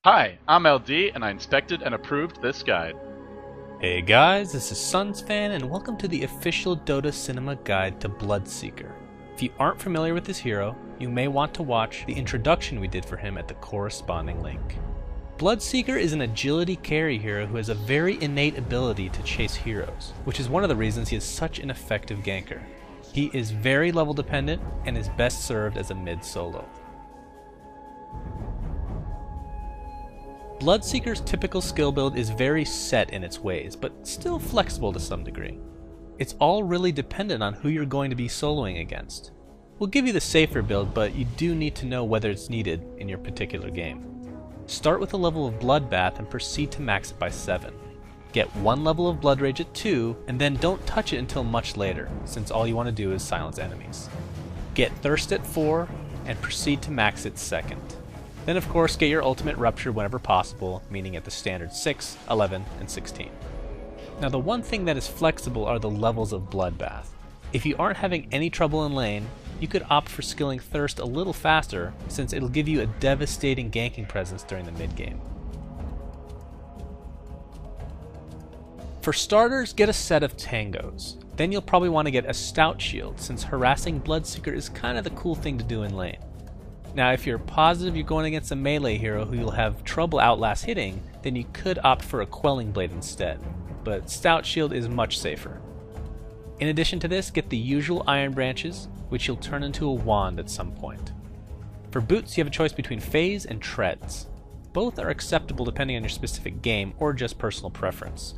Hi, I'm LD, and I inspected and approved this guide. Hey guys, this is SunsFan, and welcome to the official Dota Cinema Guide to Bloodseeker. If you aren't familiar with this hero, you may want to watch the introduction we did for him at the corresponding link. Bloodseeker is an agility carry hero who has a very innate ability to chase heroes, which is one of the reasons he is such an effective ganker. He is very level dependent and is best served as a mid solo. Bloodseeker's typical skill build is very set in its ways, but still flexible to some degree. It's all really dependent on who you're going to be soloing against. We'll give you the safer build, but you do need to know whether it's needed in your particular game. Start with a level of Bloodbath and proceed to max it by 7. Get 1 level of Blood Rage at 2, and then don't touch it until much later, since all you want to do is silence enemies. Get Thirst at 4, and proceed to max it 2nd. Then of course get your ultimate Rupture whenever possible, meaning at the standard 6, 11, and 16. Now the one thing that is flexible are the levels of Bloodbath. If you aren't having any trouble in lane, you could opt for skilling Thirst a little faster, since it'll give you a devastating ganking presence during the mid game. For starters, get a set of Tangos. Then you'll probably want to get a Stout Shield, since harassing Bloodseeker is kind of the cool thing to do in lane. Now if you're positive you're going against a melee hero who you'll have trouble outlast hitting, then you could opt for a Quelling Blade instead, but Stout Shield is much safer. In addition to this, get the usual Iron Branches, which you'll turn into a wand at some point. For boots, you have a choice between Phase and Treads. Both are acceptable depending on your specific game or just personal preference.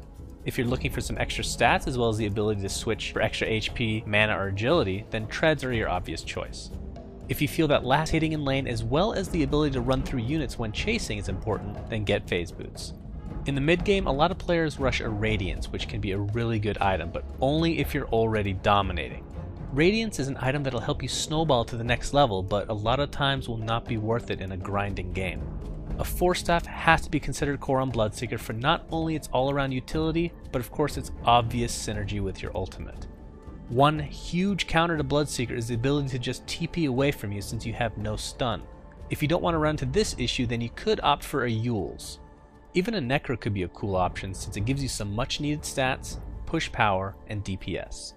If you're looking for some extra stats as well as the ability to switch for extra HP, mana, or agility, then Treads are your obvious choice. If you feel that last hitting in lane as well as the ability to run through units when chasing is important, then get Phase Boots. In the mid game, a lot of players rush a Radiance, which can be a really good item, but only if you're already dominating. Radiance is an item that'll help you snowball to the next level, but a lot of times will not be worth it in a grinding game. A Force Staff has to be considered core on Bloodseeker for not only its all-around utility, but of course its obvious synergy with your ultimate. One huge counter to Bloodseeker is the ability to just TP away from you since you have no stun. If you don't want to run into this issue, then you could opt for a Yules. Even a Necro could be a cool option since it gives you some much needed stats, push power, and DPS.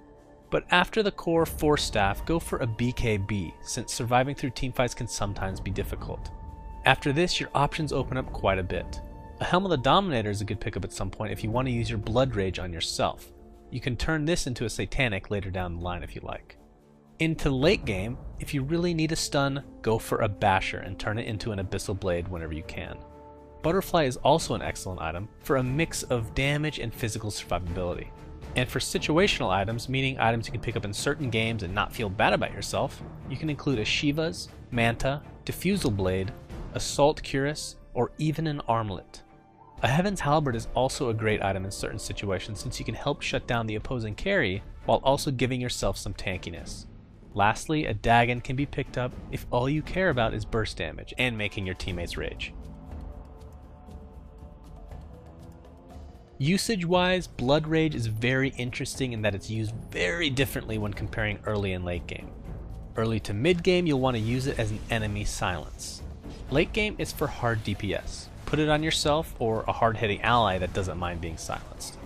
But after the core Force Staff, go for a BKB since surviving through teamfights can sometimes be difficult. After this, your options open up quite a bit. A Helm of the Dominator is a good pickup at some point if you want to use your Blood Rage on yourself. You can turn this into a Satanic later down the line if you like. Into late game, if you really need a stun, go for a Basher and turn it into an Abyssal Blade whenever you can. Butterfly is also an excellent item for a mix of damage and physical survivability. And for situational items, meaning items you can pick up in certain games and not feel bad about yourself, you can include a Shiva's, Manta, Diffusal Blade, Assault Cuirass, or even an Armlet. A Heaven's Halberd is also a great item in certain situations since you can help shut down the opposing carry while also giving yourself some tankiness. Lastly, a Dagon can be picked up if all you care about is burst damage and making your teammates rage. Usage-wise, Blood Rage is very interesting in that it's used very differently when comparing early and late game. Early to mid game, you'll want to use it as an enemy silence. Late game, it's for hard DPS. Put it on yourself or a hard-hitting ally that doesn't mind being silenced.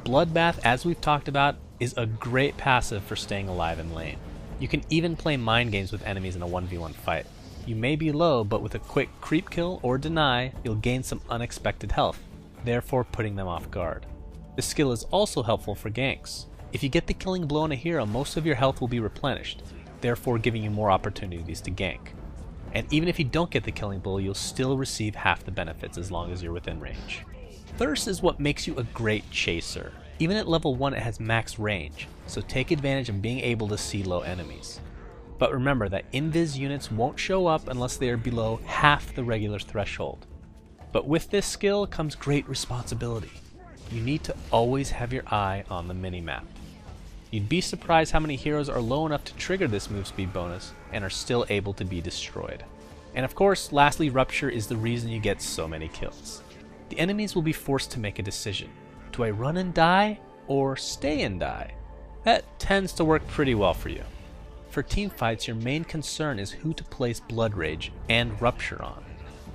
Bloodbath, as we've talked about, is a great passive for staying alive in lane. You can even play mind games with enemies in a 1v1 fight. You may be low, but with a quick creep kill or deny, you'll gain some unexpected health, therefore putting them off guard. This skill is also helpful for ganks. If you get the killing blow on a hero, most of your health will be replenished, therefore giving you more opportunities to gank. And even if you don't get the killing blow, you'll still receive half the benefits as long as you're within range. Thirst is what makes you a great chaser. Even at level 1 it has max range, so take advantage of being able to see low enemies. But remember that invis units won't show up unless they are below half the regular threshold. But with this skill comes great responsibility. You need to always have your eye on the minimap. You'd be surprised how many heroes are low enough to trigger this move speed bonus and are still able to be destroyed. And of course, lastly, Rupture is the reason you get so many kills. The enemies will be forced to make a decision. Do I run and die or stay and die? That tends to work pretty well for you. For teamfights, your main concern is who to place Blood Rage and Rupture on.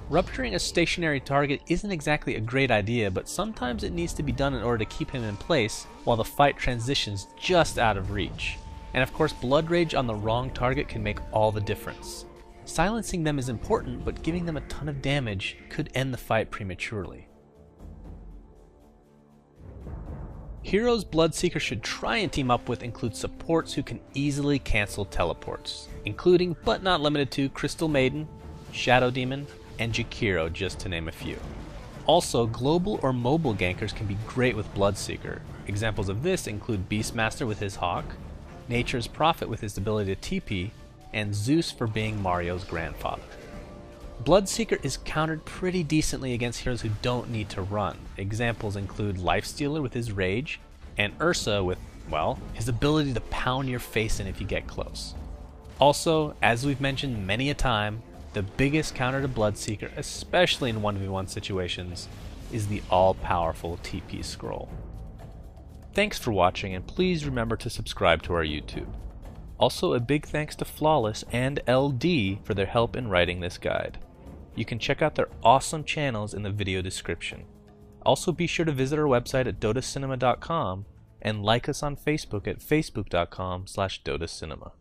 Rupturing a stationary target isn't exactly a great idea, but sometimes it needs to be done in order to keep him in place while the fight transitions just out of reach. And of course, Blood Rage on the wrong target can make all the difference. Silencing them is important, but giving them a ton of damage could end the fight prematurely. Heroes Bloodseeker should try and team up with include supports who can easily cancel teleports, including but not limited to Crystal Maiden, Shadow Demon, and Jakiro, just to name a few. Also, global or mobile gankers can be great with Bloodseeker. Examples of this include Beastmaster with his Hawk, Nature's Prophet with his ability to TP, and Zeus for being Mario's grandfather. Bloodseeker is countered pretty decently against heroes who don't need to run. Examples include Lifestealer with his Rage, and Ursa with, well, his ability to pound your face in if you get close. Also, as we've mentioned many a time, the biggest counter to Bloodseeker, especially in 1v1 situations, is the all-powerful TP scroll. Thanks for watching, and please remember to subscribe to our YouTube. Also, a big thanks to Flawless and LD for their help in writing this guide. You can check out their awesome channels in the video description. Also, be sure to visit our website at dotacinema.com and like us on Facebook at facebook.com/dotacinema.